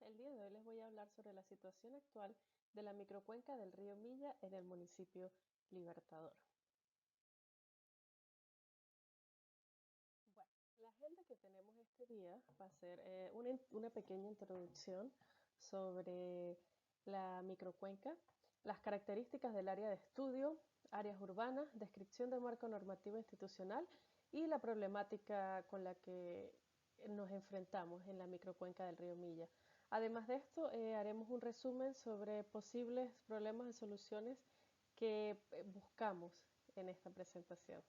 El día de hoy les voy a hablar sobre la situación actual de la microcuenca del río Milla en el municipio Libertador. Bueno, la agenda que tenemos este día va a ser una pequeña introducción sobre la microcuenca, las características del área de estudio, áreas urbanas, descripción del marco normativo institucional y la problemática con la que nos enfrentamos en la microcuenca del río Milla. Además de esto, haremos un resumen sobre posibles problemas y soluciones que buscamos en esta presentación.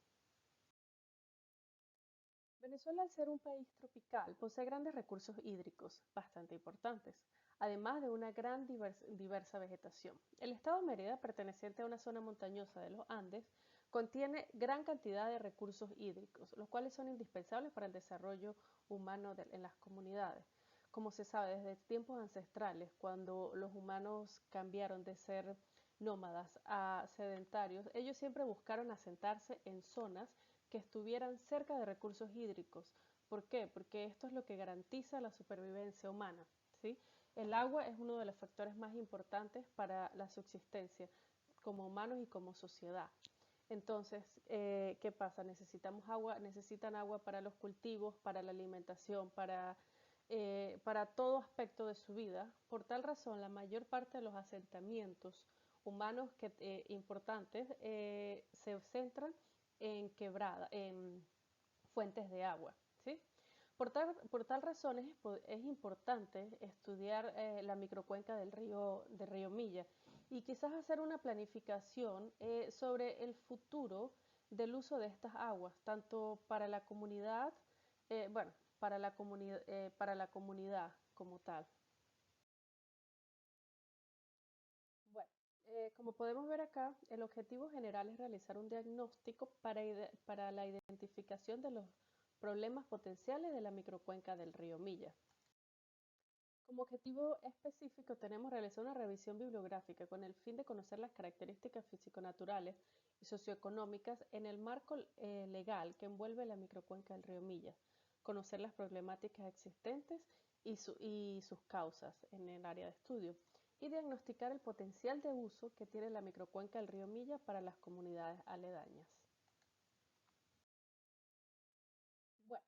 Venezuela, al ser un país tropical, posee grandes recursos hídricos bastante importantes, además de una gran diversa vegetación. El estado Mérida, perteneciente a una zona montañosa de los Andes, contiene gran cantidad de recursos hídricos, los cuales son indispensables para el desarrollo humano en las comunidades. Como se sabe, desde tiempos ancestrales, cuando los humanos cambiaron de ser nómadas a sedentarios, ellos siempre buscaron asentarse en zonas que estuvieran cerca de recursos hídricos. ¿Por qué? Porque esto es lo que garantiza la supervivencia humana, ¿sí? El agua es uno de los factores más importantes para la subsistencia como humanos y como sociedad. Entonces, ¿qué pasa? Necesitamos agua, necesitan agua para los cultivos, para la alimentación, para todo aspecto de su vida. Por tal razón, la mayor parte de los asentamientos humanos importantes se centran en en fuentes de agua, ¿sí? Por tal razón es importante estudiar la microcuenca del río Milla y quizás hacer una planificación sobre el futuro del uso de estas aguas, tanto para la comunidad, bueno, para la comunidad como tal. Bueno, como podemos ver acá, el objetivo general es realizar un diagnóstico para la identificación de los problemas potenciales de la microcuenca del río Milla. Como objetivo específico tenemos realizar una revisión bibliográfica con el fin de conocer las características físico-naturales y socioeconómicas en el marco legal que envuelve la microcuenca del río Milla, conocer las problemáticas existentes y sus causas en el área de estudio, y diagnosticar el potencial de uso que tiene la microcuenca del río Milla para las comunidades aledañas. Bueno,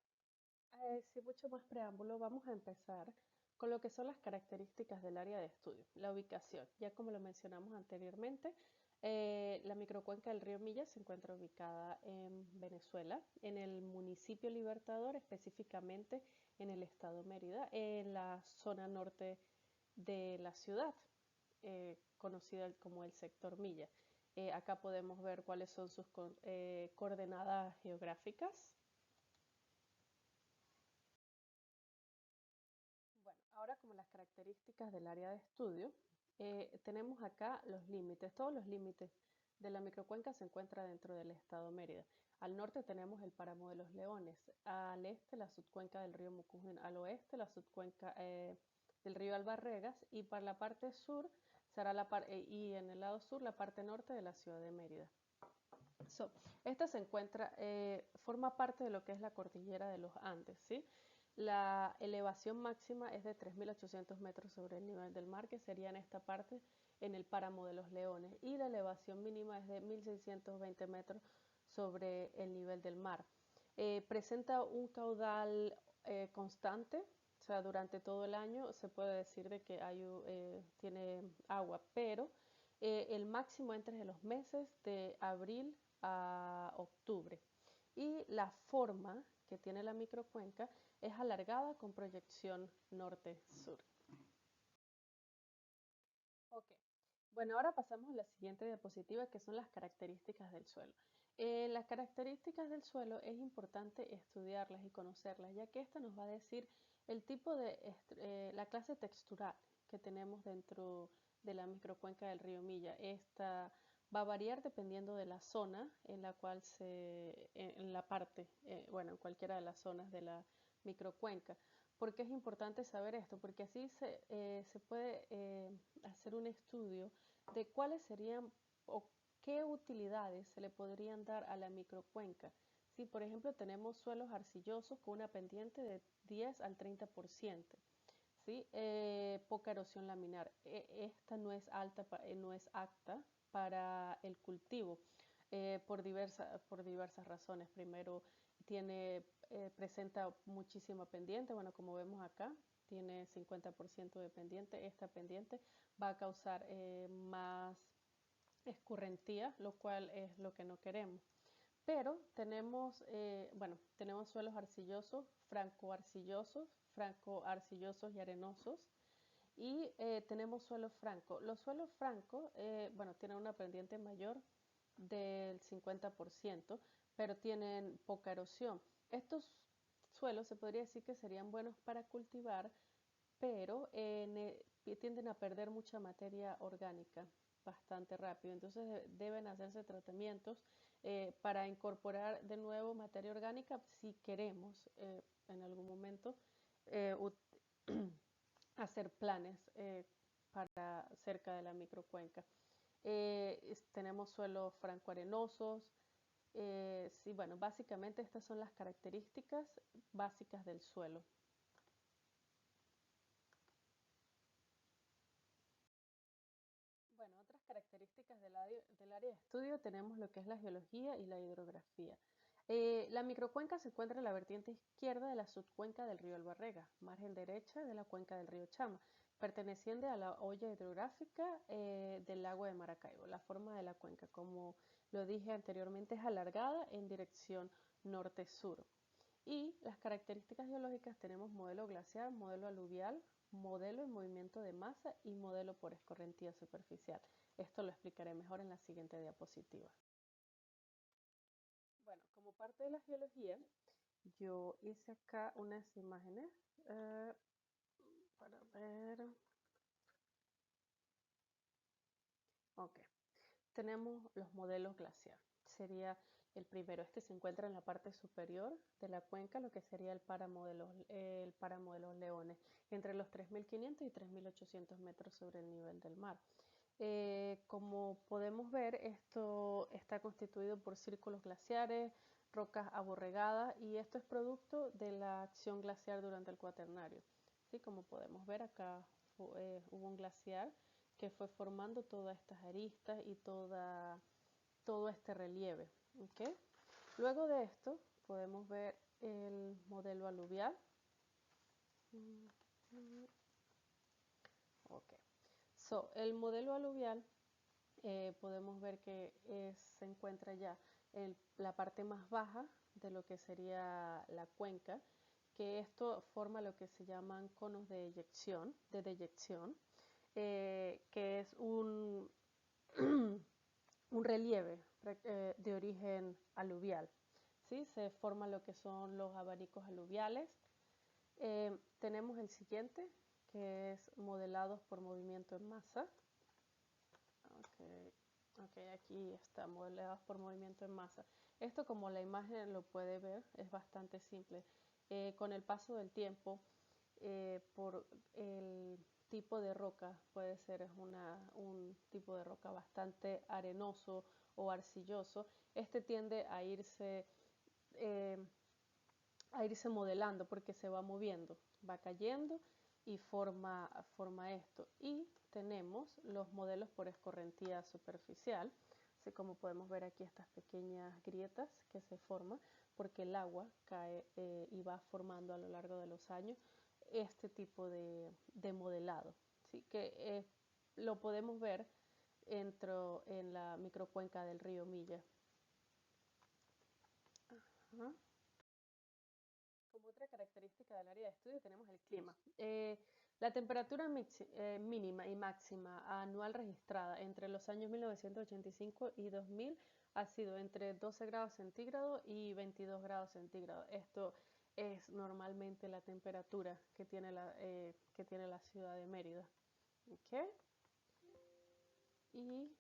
sin mucho más preámbulo, vamos a empezar con lo que son las características del área de estudio, la ubicación. Ya como lo mencionamos anteriormente, la microcuenca del río Milla se encuentra ubicada en Venezuela, en el municipio Libertador, específicamente en el estado Mérida, en la zona norte de la ciudad, conocida como el sector Milla. Acá podemos ver cuáles son sus coordenadas geográficas. Bueno, ahora como las características del área de estudio, tenemos acá los límites. Todos los límites de la microcuenca se encuentran dentro del estado Mérida. Al norte tenemos el páramo de los Leones, al este la subcuenca del río Mucujén, al oeste la subcuenca del río Albarregas y para la parte sur será y en el lado sur la parte norte de la ciudad de Mérida. Esta forma parte de lo que es la cordillera de los Andes, ¿sí? La elevación máxima es de 3.800 metros sobre el nivel del mar, que sería en esta parte en el páramo de los Leones, y la elevación mínima es de 1.620 metros sobre el nivel del mar. Presenta un caudal constante, o sea, durante todo el año se puede decir de que tiene agua, pero el máximo entre los meses de abril a octubre. Y la forma que tiene la microcuenca es alargada con proyección norte-sur. Ok. Bueno, ahora pasamos a la siguiente diapositiva, que son las características del suelo. Las características del suelo es importante estudiarlas y conocerlas, ya que esta nos va a decir el tipo la clase textural que tenemos dentro de la microcuenca del río Milla. Esta va a variar dependiendo de la zona en la cual en la parte, bueno, en cualquiera de las zonas de la microcuenca. ¿Por qué es importante saber esto? Porque así se puede hacer un estudio de cuáles serían o qué utilidades se le podrían dar a la microcuenca. Si, por ejemplo, tenemos suelos arcillosos con una pendiente de 10 al 30%, ¿sí? Poca erosión laminar. Esta no es no es apta para el cultivo por diversas razones. Primero, presenta muchísima pendiente, bueno, como vemos acá, tiene 50% de pendiente. Esta pendiente va a causar más escurrentía, lo cual es lo que no queremos. Pero tenemos, bueno, tenemos suelos arcillosos, franco-arcillosos y arenosos. Y tenemos suelos francos. Los suelos francos, bueno, tienen una pendiente mayor del 50%, pero tienen poca erosión. Estos suelos se podría decir que serían buenos para cultivar, pero tienden a perder mucha materia orgánica bastante rápido. Entonces deben hacerse tratamientos para incorporar de nuevo materia orgánica si queremos en algún momento eh, hacer planes para cerca de la microcuenca. Tenemos suelos francoarenosos. Sí, bueno, básicamente estas son las características básicas del suelo. Bueno, otras características del área de estudio tenemos lo que es la geología y la hidrografía. La microcuenca se encuentra en la vertiente izquierda de la subcuenca del río Albarrega, margen derecha de la cuenca del río Chama, perteneciente a la hoya hidrográfica del lago de Maracaibo. La forma de la cuenca, como lo dije anteriormente, es alargada en dirección norte-sur. Y las características geológicas tenemos modelo glaciar, modelo aluvial, modelo en movimiento de masa y modelo por escorrentía superficial. Esto lo explicaré mejor en la siguiente diapositiva. Bueno, como parte de la geología, yo hice acá unas imágenes para ver. Ok, tenemos los modelos glaciares. Sería el primero, este se encuentra en la parte superior de la cuenca, lo que sería el páramo de los Leones, entre los 3.500 y 3.800 metros sobre el nivel del mar. Como podemos ver, esto está constituido por círculos glaciares, rocas aborregadas, y esto es producto de la acción glaciar durante el Cuaternario. ¿Sí? Como podemos ver, acá hubo un glaciar que fue formando todas estas aristas y todo este relieve. ¿Okay? Luego de esto podemos ver el modelo aluvial. Okay. El modelo aluvial podemos ver que se encuentra ya en la parte más baja de lo que sería la cuenca, que esto forma lo que se llaman conos de deyección, que es un relieve de origen aluvial. ¿Sí? Se forma lo que son los abanicos aluviales. Tenemos el siguiente, que es modelados por movimiento en masa. Aquí está, modelados por movimiento en masa. Esto, como la imagen lo puede ver, es bastante simple. Con el paso del tiempo, por el tipo de roca, puede ser un tipo de roca bastante arenoso o arcilloso, este tiende eh, a irse modelando porque se va moviendo, va cayendo y forma esto. Y tenemos los modelos por escorrentía superficial, así como podemos ver aquí estas pequeñas grietas que se forman porque el agua cae y va formando a lo largo de los años este tipo de modelado, ¿sí? Que lo podemos ver en la microcuenca del río Milla. Ajá. Como otra característica del área de estudio tenemos el clima. La temperatura mínima y máxima anual registrada entre los años 1985 y 2000 ha sido entre 12 grados centígrados y 22 grados centígrados. Esto es normalmente la temperatura que tiene la ciudad de Mérida. ¿Okay? Y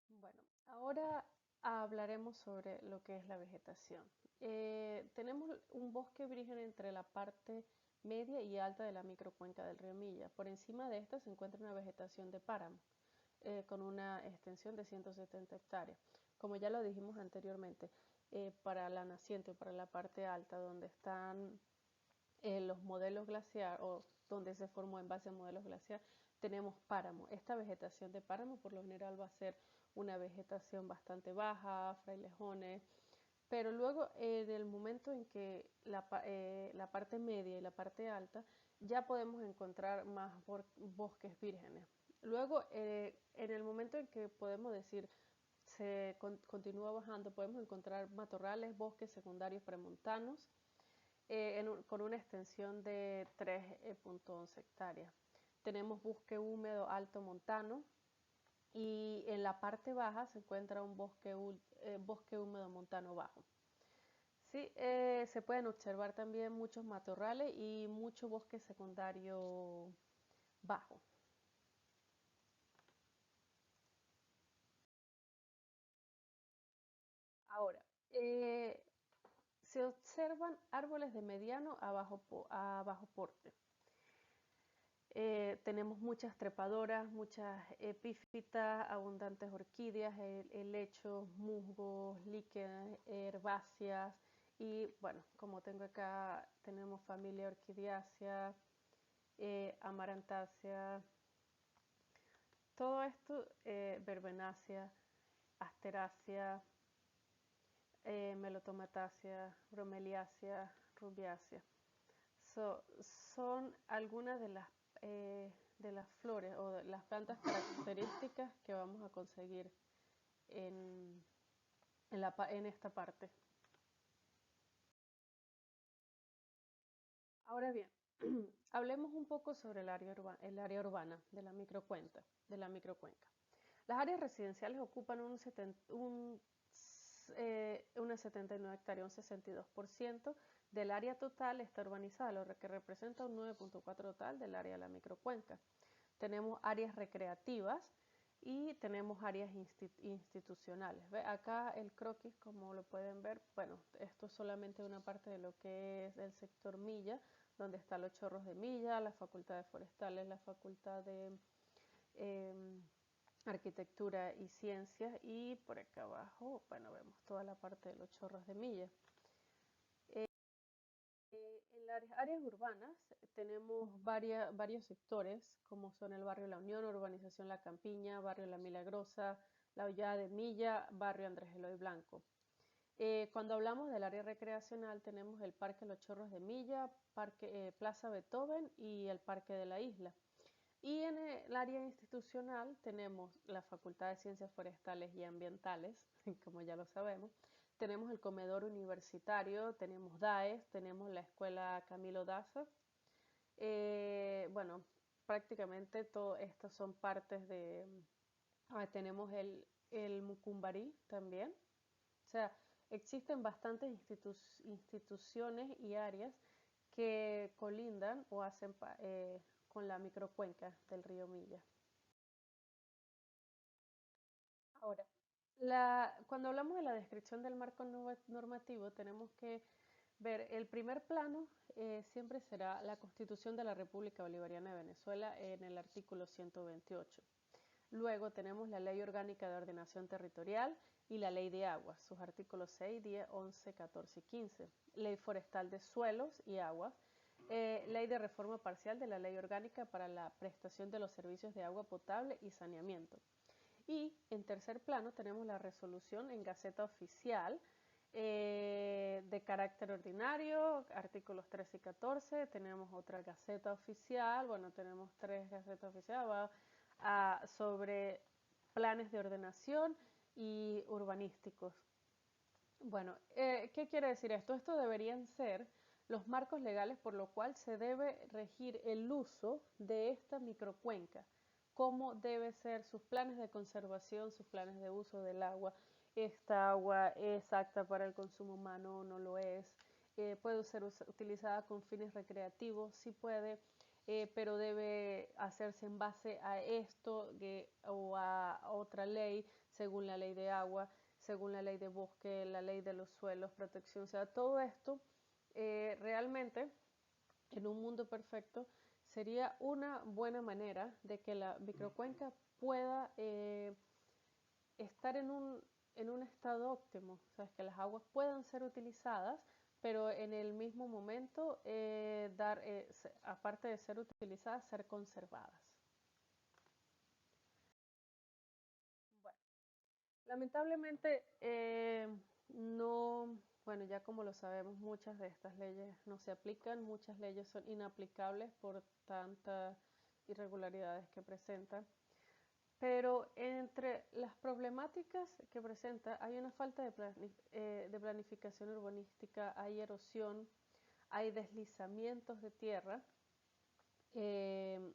bueno, ahora hablaremos sobre lo que es la vegetación. Tenemos un bosque virgen entre la parte media y alta de la microcuenca del río Milla. Por encima de esta se encuentra una vegetación de páramo con una extensión de 170 hectáreas. Como ya lo dijimos anteriormente, para la naciente o para la parte alta donde están los modelos glaciar o donde se formó en base a modelos glaciar, tenemos páramo. Esta vegetación de páramo por lo general va a ser una vegetación bastante baja, frailejones, pero luego en el momento en que la parte media y la parte alta ya podemos encontrar más bosques vírgenes. Luego en el momento en que podemos decir continúa bajando, podemos encontrar matorrales, bosques secundarios premontanos, con una extensión de 3.11 hectáreas. Tenemos bosque húmedo alto montano y en la parte baja se encuentra un bosque húmedo montano bajo. Sí, se pueden observar también muchos matorrales y mucho bosque secundario bajo. Ahora, se observan árboles de mediano a bajo porte. Tenemos muchas trepadoras, muchas epífitas, abundantes orquídeas, helechos, musgos, líquenes, herbáceas y bueno, como tengo acá, tenemos familia orquidiácea, amarantácea, todo esto, verbenácea, asterácea, melotomatácea, bromeliácea, rubiácea. Son algunas de las flores o de las plantas características que vamos a conseguir en, en esta parte. Ahora bien, hablemos un poco sobre el área urbana de la microcuenca. Las áreas residenciales ocupan unas 79 hectáreas, un 62% del área total está urbanizada, lo que representa un 9.4% total del área de la microcuenca. Tenemos áreas recreativas y tenemos áreas institucionales. ¿Ve? Acá el croquis, como lo pueden ver, bueno, esto es solamente una parte de lo que es el sector Milla, donde están los chorros de Milla, la Facultad de Forestales, la Facultad de eh, Arquitectura y Ciencias, y por acá abajo, bueno, vemos toda la parte de los chorros de Milla. En las áreas urbanas tenemos varios sectores, como son el barrio La Unión, urbanización La Campiña, barrio La Milagrosa, la Hollada de Milla, barrio Andrés Eloy Blanco. Cuando hablamos del área recreacional tenemos el Parque Los Chorros de Milla, Plaza Beethoven y el Parque de la Isla. Y en el área institucional tenemos la Facultad de Ciencias Forestales y Ambientales, como ya lo sabemos. Tenemos el comedor universitario, tenemos DAES, tenemos la escuela Camilo Daza. Bueno, prácticamente todo esto son partes de... tenemos el Mucumbarí también. O sea, existen bastantes instituciones y áreas que colindan o hacen con la microcuenca del río Milla. Ahora, cuando hablamos de la descripción del marco normativo, tenemos que ver el primer plano, siempre será la Constitución de la República Bolivariana de Venezuela en el artículo 128. Luego tenemos la Ley Orgánica de Ordenación Territorial y la Ley de Aguas, sus artículos 6, 10, 11, 14 y 15. Ley Forestal de Suelos y Aguas. Ley de Reforma Parcial de la Ley Orgánica para la Prestación de los Servicios de Agua Potable y Saneamiento. Y en tercer plano tenemos la resolución en Gaceta Oficial de carácter ordinario, artículos 13 y 14. Tenemos otra Gaceta Oficial, bueno, tenemos tres Gacetas Oficiales sobre planes de ordenación y urbanísticos. Bueno, ¿qué quiere decir esto? Esto deberían ser los marcos legales por lo cual se debe regir el uso de esta microcuenca, cómo debe ser sus planes de conservación, sus planes de uso del agua. ¿Esta agua es apta para el consumo humano o no lo es? ¿Puede ser utilizada con fines recreativos? Sí puede, pero debe hacerse en base a esto o a otra ley, según la ley de agua, según la ley de bosque, la ley de los suelos, protección. O sea, todo esto realmente en un mundo perfecto sería una buena manera de que la microcuenca pueda estar en un estado óptimo, o sea, que las aguas puedan ser utilizadas, pero en el mismo momento, aparte de ser utilizadas, ser conservadas. Bueno, lamentablemente, no, bueno, ya como lo sabemos, muchas de estas leyes no se aplican, muchas leyes son inaplicables por tantas irregularidades que presentan. Pero entre las problemáticas que presenta hay una falta de planificación urbanística, hay erosión, hay deslizamientos de tierra, eh,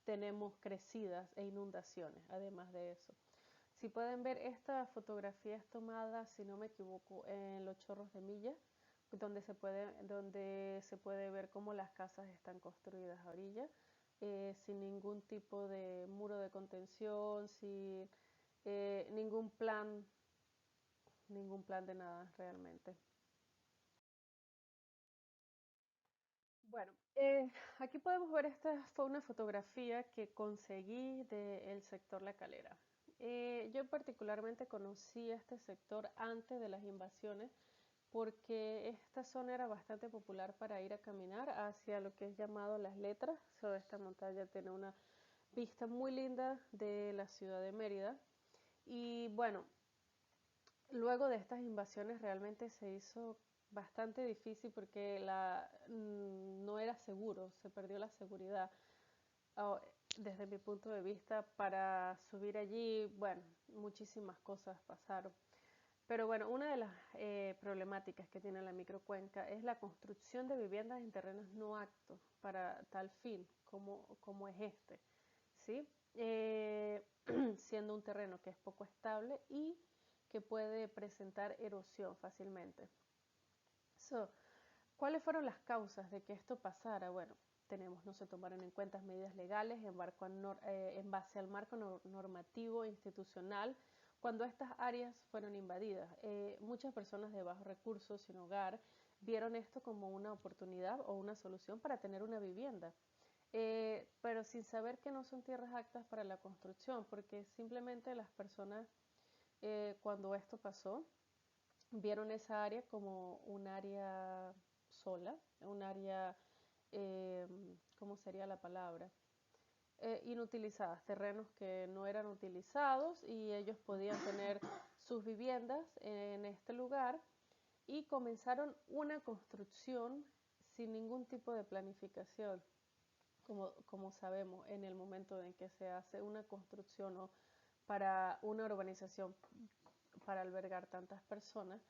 tenemos crecidas e inundaciones, además de eso. Si pueden ver, esta fotografía es tomada, si no me equivoco, en los Chorros de Milla, donde se puede ver cómo las casas están construidas a orilla, sin ningún tipo de muro de contención, sin ningún plan de nada realmente. Bueno, aquí podemos ver, esta fue una fotografía que conseguí del sector La Calera. Yo particularmente conocí este sector antes de las invasiones porque esta zona era bastante popular para ir a caminar hacia lo que es llamado Las Letras. Esta montaña tiene una vista muy linda de la ciudad de Mérida. Y bueno, luego de estas invasiones realmente se hizo bastante difícil porque no era seguro, se perdió la seguridad. Oh, desde mi punto de vista, para subir allí, bueno, muchísimas cosas pasaron. Pero bueno, una de las problemáticas que tiene la microcuenca es la construcción de viviendas en terrenos no aptos para tal fin, como es este, ¿sí? Siendo un terreno que es poco estable y que puede presentar erosión fácilmente. So, ¿Cuáles fueron las causas de que esto pasara? Bueno, no se tomaron en cuenta medidas legales en base al marco normativo institucional cuando estas áreas fueron invadidas. Muchas personas de bajos recursos, sin hogar, vieron esto como una oportunidad o una solución para tener una vivienda, pero sin saber que no son tierras aptas para la construcción, porque simplemente las personas, cuando esto pasó, vieron esa área como un área sola, un área, eh, ¿cómo sería la palabra? Inutilizadas, terrenos que no eran utilizados y ellos podían tener sus viviendas en este lugar y comenzaron una construcción sin ningún tipo de planificación. Como sabemos, en el momento en que se hace una construcción o para una urbanización para albergar tantas personas,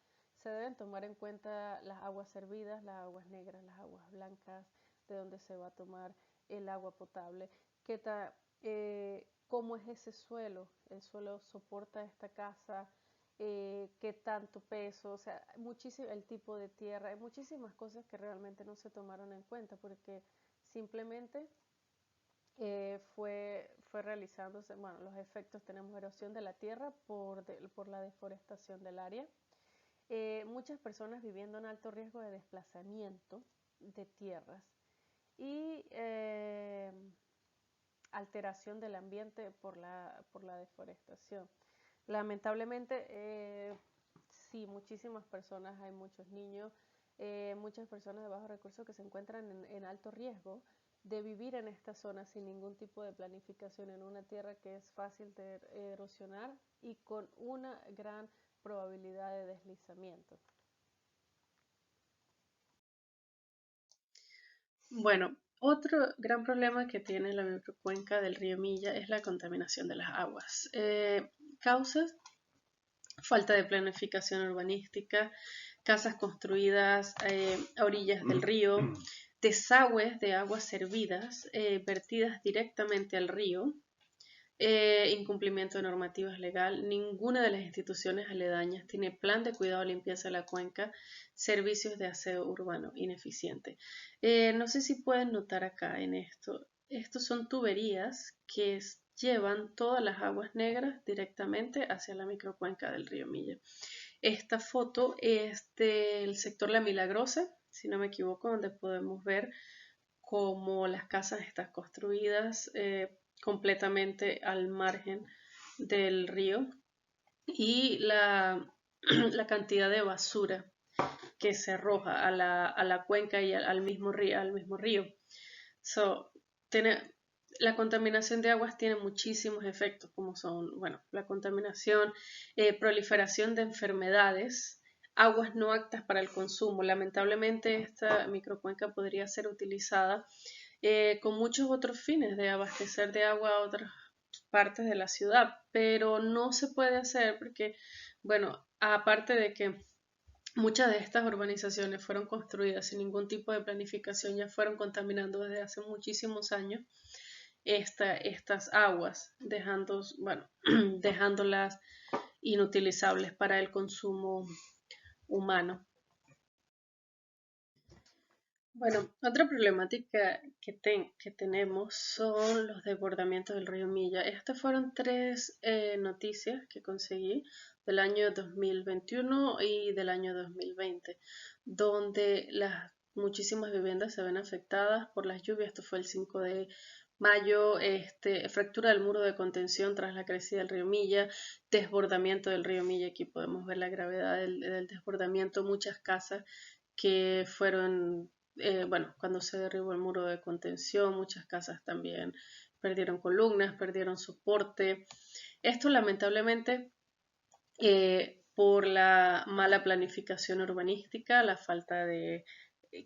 se deben tomar en cuenta las aguas servidas, las aguas negras, las aguas blancas, de dónde se va a tomar el agua potable, cómo es ese suelo, el suelo soporta esta casa, qué tanto peso, o sea, muchísimo, el tipo de tierra, hay muchísimas cosas que realmente no se tomaron en cuenta porque simplemente fue realizándose, bueno, los efectos, tenemos erosión de la tierra por la deforestación del área, muchas personas viviendo en alto riesgo de desplazamiento de tierras y alteración del ambiente por la deforestación. Lamentablemente, sí, muchísimas personas, hay muchos niños, muchas personas de bajos recursos que se encuentran en alto riesgo de vivir en esta zona sin ningún tipo de planificación, en una tierra que es fácil de erosionar y con una gran probabilidad de deslizamiento. Bueno, otro gran problema que tiene la microcuenca del río Milla es la contaminación de las aguas. Causas: falta de planificación urbanística, casas construidas a orillas del río, desagües de aguas servidas vertidas directamente al río, incumplimiento de normativas legal. Ninguna de las instituciones aledañas tiene plan de cuidado y limpieza de la cuenca, servicios de aseo urbano ineficiente. No sé si pueden notar acá en esto, estos son tuberías que llevan todas las aguas negras directamente hacia la microcuenca del río Milla. Esta foto es del sector La Milagrosa, si no me equivoco, donde podemos ver cómo las casas están construidas completamente al margen del río y la cantidad de basura que se arroja a la cuenca y al mismo río. So, tiene, la contaminación de aguas tiene muchísimos efectos, como son, bueno, la contaminación, proliferación de enfermedades, aguas no aptas para el consumo. Lamentablemente, esta microcuenca podría ser utilizada con muchos otros fines de abastecer de agua a otras partes de la ciudad, pero no se puede hacer porque, bueno, aparte de que muchas de estas urbanizaciones fueron construidas sin ningún tipo de planificación, ya fueron contaminando desde hace muchísimos años estas aguas, bueno, dejándolas inutilizables para el consumo humano. Bueno, otra problemática que tenemos son los desbordamientos del río Milla. Estas fueron tres noticias que conseguí del año 2021 y del año 2020, donde muchísimas viviendas se ven afectadas por las lluvias. Esto fue el 5 de mayo, fractura del muro de contención tras la crecida del río Milla, desbordamiento del río Milla. Aquí podemos ver la gravedad del desbordamiento, muchas casas que fueron bueno, cuando se derribó el muro de contención, muchas casas también perdieron columnas, perdieron soporte. Esto lamentablemente por la mala planificación urbanística, la falta de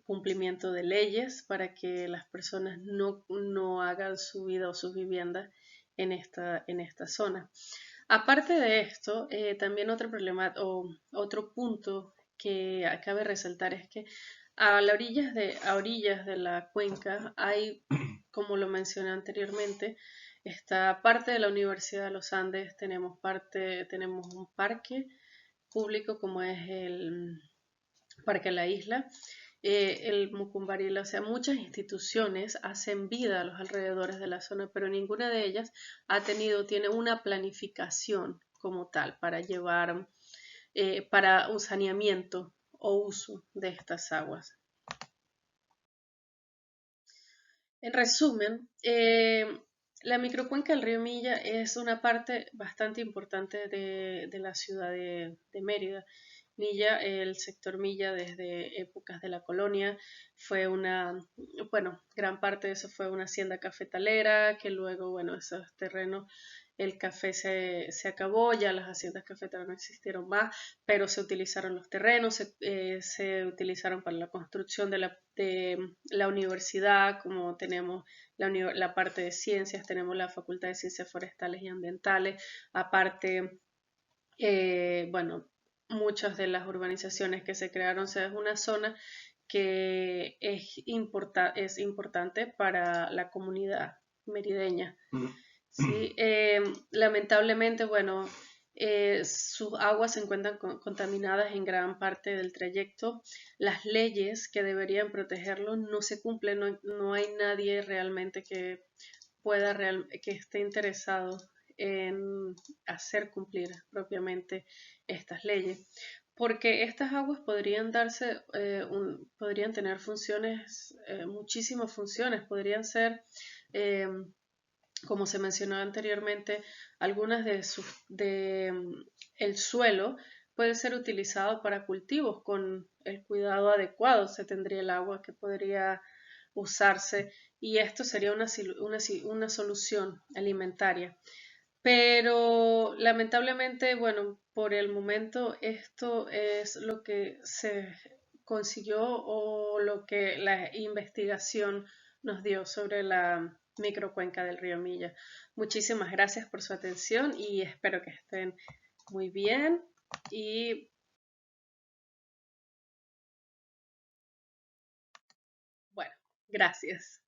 cumplimiento de leyes para que las personas no hagan su vida o sus viviendas en esta zona. Aparte de esto, también otro problema o otro punto que cabe resaltar es que a orillas de la cuenca hay, como lo mencioné anteriormente, está parte de la Universidad de los Andes, tenemos un parque público como es el Parque La Isla, el Mucumbarila, o sea, muchas instituciones hacen vida a los alrededores de la zona, pero ninguna de ellas tiene una planificación como tal para llevar, para un saneamiento o uso de estas aguas. En resumen, la microcuenca del río Milla es una parte bastante importante de la ciudad de Mérida. Milla, el sector Milla desde épocas de la colonia bueno, gran parte de eso fue una hacienda cafetalera, que luego, bueno, esos terrenos, el café se acabó, ya las haciendas cafetaleras no existieron más, pero se utilizaron los terrenos, se utilizaron para la construcción de la universidad, como tenemos la parte de ciencias, tenemos la Facultad de Ciencias Forestales y Ambientales, aparte, bueno, muchas de las urbanizaciones que se crearon, o sea, es una zona que es importante para la comunidad merideña. ¿Sí? Lamentablemente, bueno, sus aguas se encuentran contaminadas en gran parte del trayecto. Las leyes que deberían protegerlos no se cumplen, no hay nadie realmente que que esté interesado en hacer cumplir propiamente estas leyes. Porque estas aguas podrían podrían tener funciones, muchísimas funciones, podrían ser como se mencionó anteriormente, algunas el suelo puede ser utilizado para cultivos con el cuidado adecuado. Se tendría el agua que podría usarse y esto sería una solución alimentaria. Pero lamentablemente, bueno, por el momento esto es lo que se consiguió o lo que la investigación nos dio sobre la microcuenca del río Milla. Muchísimas gracias por su atención y espero que estén muy bien y bueno, gracias.